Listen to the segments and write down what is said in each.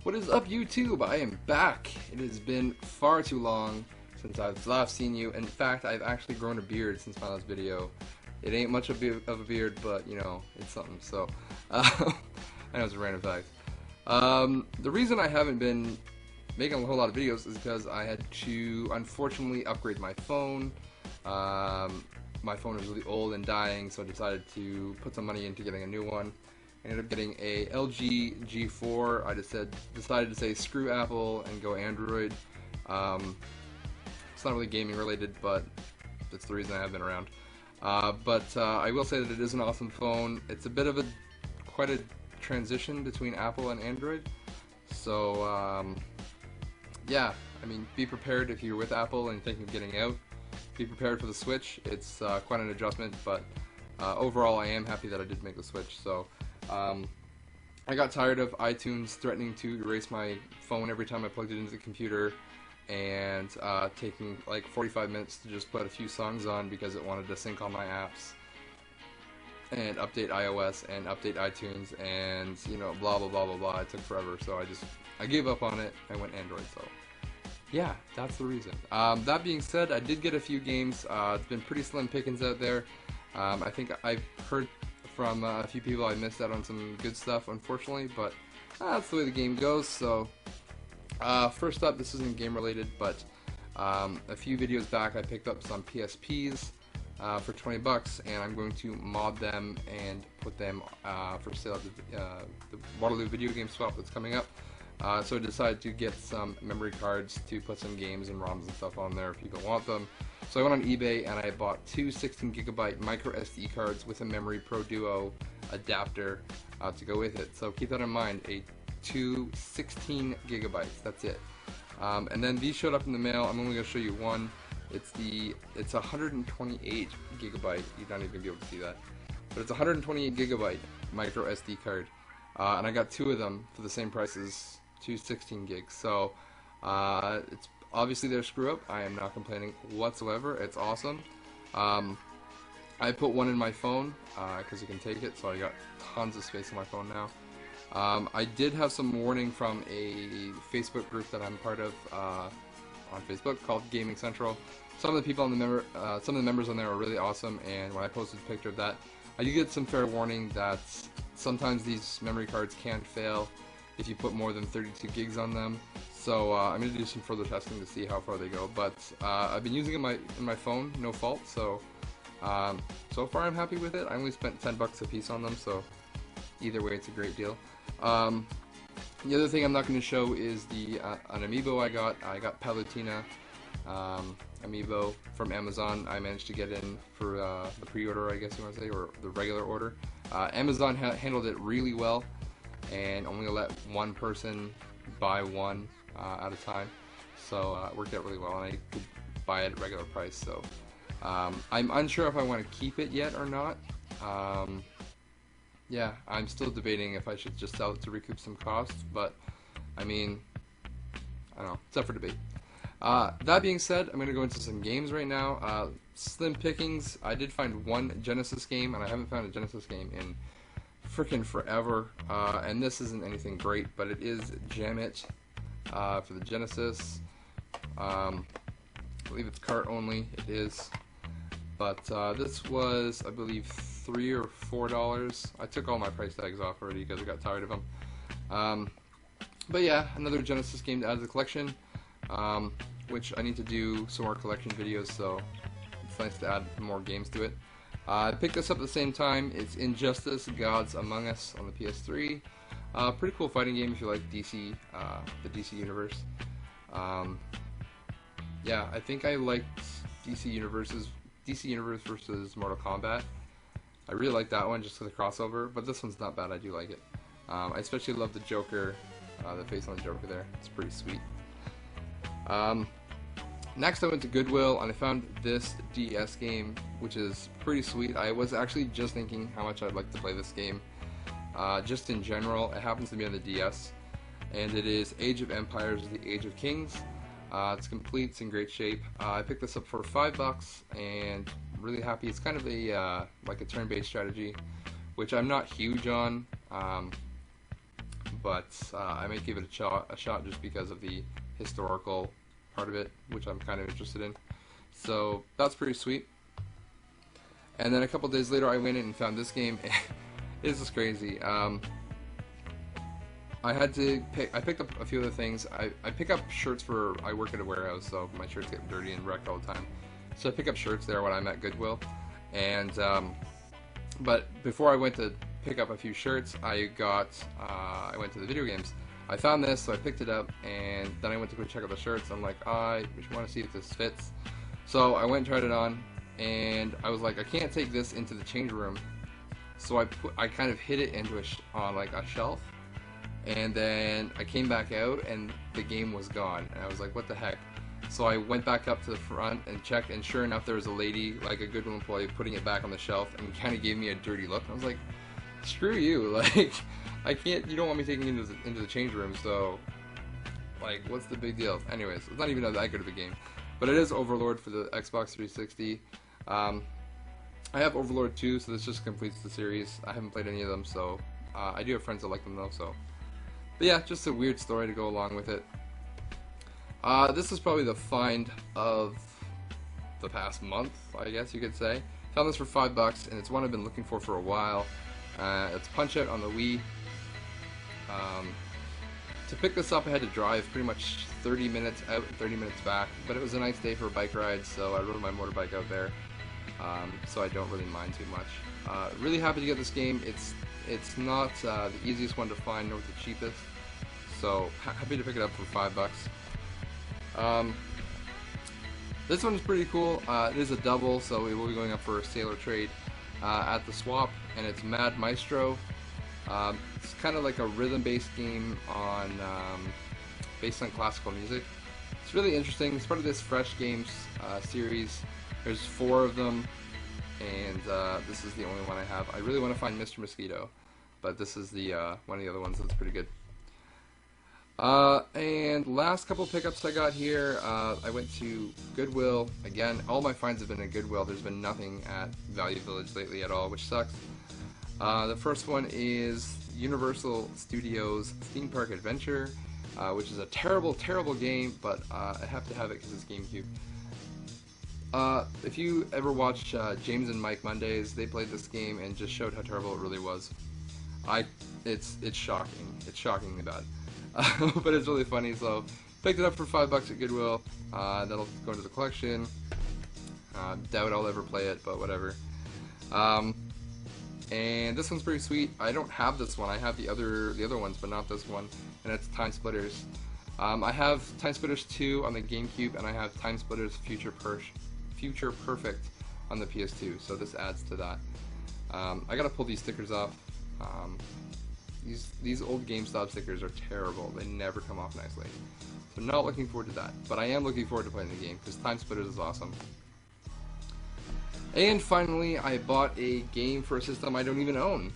What is up, YouTube? I am back. It has been far too long since I've last seen you. In fact, I've actually grown a beard since my last video. It ain't much of a beard, but you know, it's something. So, I know it's a random fact. The reason I haven't been making a whole lot of videos is because I had to, unfortunately, upgrade my phone. My phone was really old and dying, so I decided to put some money into getting a new one. I ended up getting a LG G4. I decided to say screw Apple and go Android. It's not really gaming related, but that's the reason I have been around. But I will say that it is an awesome phone. It's a bit of quite a transition between Apple and Android. So yeah, I mean, be prepared if you're with Apple and thinking of getting out. Be prepared for the switch. It's quite an adjustment, but overall I am happy that I did make the switch. So I got tired of iTunes threatening to erase my phone every time I plugged it into the computer, and taking like 45 minutes to just put a few songs on because it wanted to sync all my apps and update iOS and update iTunes and, you know, blah blah blah blah blah. It took forever, so I gave up on it and went Android. So yeah, that's the reason. That being said, I did get a few games. It's been pretty slim pickings out there. I think I've heard from a few people I missed out on some good stuff, unfortunately, but that's the way the game goes. So first up, this isn't game related, but a few videos back I picked up some PSPs for 20 bucks, and I'm going to mod them and put them for sale at the Waterloo video game swap that's coming up. So I decided to get some memory cards to put some games and ROMs and stuff on there if people want them. So I went on eBay and I bought two 16GB micro SD cards with a Memory Pro Duo adapter to go with it. So keep that in mind, two 16GB, that's it. And then these showed up in the mail. I'm only going to show you one. It's 128 GB. You're not even going to be able to see that. But it's 128 GB micro SD card. And I got two of them for the same price as two 16 gigs. So it's obviously their screw up. I am not complaining whatsoever. It's awesome. I put one in my phone because you can take it, so I got tons of space on my phone now. I did have some warning from a Facebook group that I'm part of on Facebook called Gaming Central. Some of the people on some of the members on there are really awesome, and when I posted a picture of that, I did get some fair warning that sometimes these memory cards can fail if you put more than 32 gigs on them. So I'm going to do some further testing to see how far they go. But I've been using it in my phone, no fault. So so far I'm happy with it. I only spent 10 bucks a piece on them, so either way it's a great deal. The other thing I'm not going to show is an amiibo I got. I got Palutena amiibo from Amazon. I managed to get in for the pre-order, I guess you want to say, or the regular order. Amazon handled it really well and only let one person buy one at a time, so it worked out really well, and I could buy it at regular price. So I'm unsure if I want to keep it yet or not. Yeah, I'm still debating if I should just sell it to recoup some costs, but I mean, I don't know, it's up for debate. That being said, I'm going to go into some games right now. Slim pickings. I did find one Genesis game, and I haven't found a Genesis game in frickin' forever. And this isn't anything great, but it is Jam It for the Genesis. I believe it's cart only. It is. But this was, I believe, $3 or $4. I took all my price tags off already because I got tired of them. But yeah, another Genesis game to add to the collection. Which I need to do some more collection videos, so it's nice to add more games to it. I picked this up at the same time. It's Injustice: Gods Among Us on the PS3. Pretty cool fighting game if you like DC, the DC universe. Yeah, I think I liked DC Universe versus Mortal Kombat. I really like that one just for the crossover, but this one's not bad. I do like it. I especially love the Joker, the face on the Joker there. It's pretty sweet. Next I went to Goodwill and I found this DS game, which is pretty sweet. I was actually just thinking how much I'd like to play this game, just in general. It happens to be on the DS, and it is Age of Empires: The Age of Kings. It's complete, it's in great shape. I picked this up for 5 bucks and I'm really happy. It's kind of like a turn-based strategy, which I'm not huge on, but I may give it a shot just because of the historical part of it, which I'm kind of interested in. So that's pretty sweet. And then a couple days later, I went in and found this game. This is crazy. I picked up a few other things. I pick up shirts for, I work at a warehouse, so my shirts get dirty and wrecked all the time. So I pick up shirts there when I'm at Goodwill. And, but before I went to pick up a few shirts, I went to the video games. I found this, so I picked it up, and then I went to go check out the shirts. I'm like, I want to see if this fits. So I went and tried it on, and I was like, I can't take this into the change room. So I kind of hid it into on like a shelf. And then I came back out and the game was gone, and I was like, what the heck? So I went back up to the front and checked, and sure enough there was a lady, like a Goodwill employee, putting it back on the shelf, and kind of gave me a dirty look. I was like, screw you, like, you don't want me taking it into the change room, so, like, what's the big deal? Anyways, it's not even that good of a game. But it is Overlord for the Xbox 360. I have Overlord 2, so this just completes the series. I haven't played any of them, so I do have friends that like them though, so. But yeah, just a weird story to go along with it. This is probably the find of the past month, I guess you could say. Found this for $5, and it's one I've been looking for a while. It's Punch-Out on the Wii. To pick this up, I had to drive pretty much 30 minutes out and 30 minutes back, but it was a nice day for a bike ride, so I rode my motorbike out there, so I don't really mind too much. Really happy to get this game. It's not the easiest one to find, nor the cheapest, so happy to pick it up for $5. This one's pretty cool. It is a double, so we will be going up for a sale or trade at the swap, and it's Mad Maestro. It's kind of like a rhythm-based game based on classical music. It's really interesting. It's part of this Fresh Games series. There's 4 of them, and this is the only one I have. I really want to find Mr. Mosquito, but this is the one of the other ones that's pretty good. And last couple pickups I got here, I went to Goodwill. Again, all my finds have been at Goodwill. There's been nothing at Value Village lately at all, which sucks. The first one is Universal Studios Theme Park Adventure, which is a terrible, terrible game, but I have to have it because it's GameCube. If you ever watch James and Mike Mondays, they played this game and just showed how terrible it really was. It's shocking. It's shockingly bad. But it's really funny, so picked it up for $5 at Goodwill. That'll go into the collection. Doubt I'll ever play it, but whatever. And this one's pretty sweet. I don't have this one. I have the other ones, but not this one. And it's Time Splitters. I have Time Splitters 2 on the GameCube, and I have Time Splitters Future Perfect on the PS2. So this adds to that. I gotta pull these stickers off. These old GameStop stickers are terrible. They never come off nicely. So not looking forward to that. But I am looking forward to playing the game, because Time Splitters is awesome. And finally, I bought a game for a system I don't even own.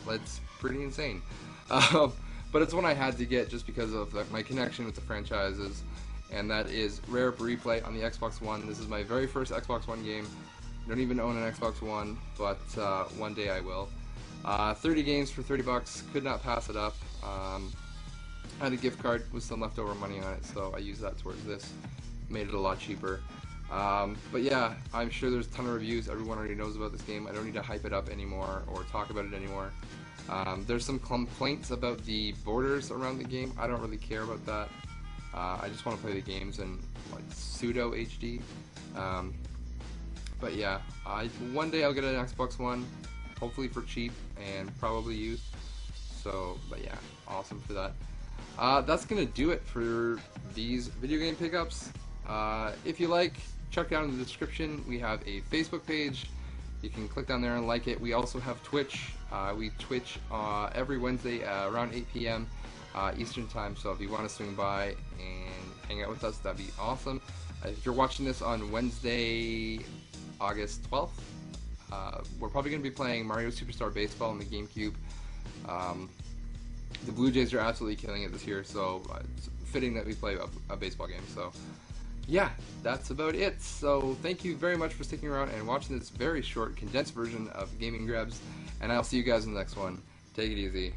That's pretty insane. But it's one I had to get just because of my connection with the franchises. And that is Rare Replay on the Xbox One. This is my very first Xbox One game. I don't even own an Xbox One, but one day I will. 30 games for $30, could not pass it up. I had a gift card with some leftover money on it, so I used that towards this. Made it a lot cheaper. But yeah, I'm sure there's a ton of reviews. Everyone already knows about this game. I don't need to hype it up anymore or talk about it anymore. There's some complaints about the borders around the game. I don't really care about that. I just want to play the games in like pseudo HD. But yeah, one day I'll get an Xbox One. Hopefully for cheap and probably used. So, but yeah, awesome for that. That's gonna do it for these video game pickups. If you like, check down in the description. We have a Facebook page. You can click down there and like it. We also have Twitch. We Twitch every Wednesday around 8 p.m. Eastern time. So if you want to swing by and hang out with us, that'd be awesome. If you're watching this on Wednesday, August 12th. We're probably going to be playing Mario Superstar Baseball on the GameCube. The Blue Jays are absolutely killing it this year, so it's fitting that we play a baseball game. So, yeah, that's about it. So, thank you very much for sticking around and watching this very short, condensed version of Gaming Grabs, and I'll see you guys in the next one. Take it easy.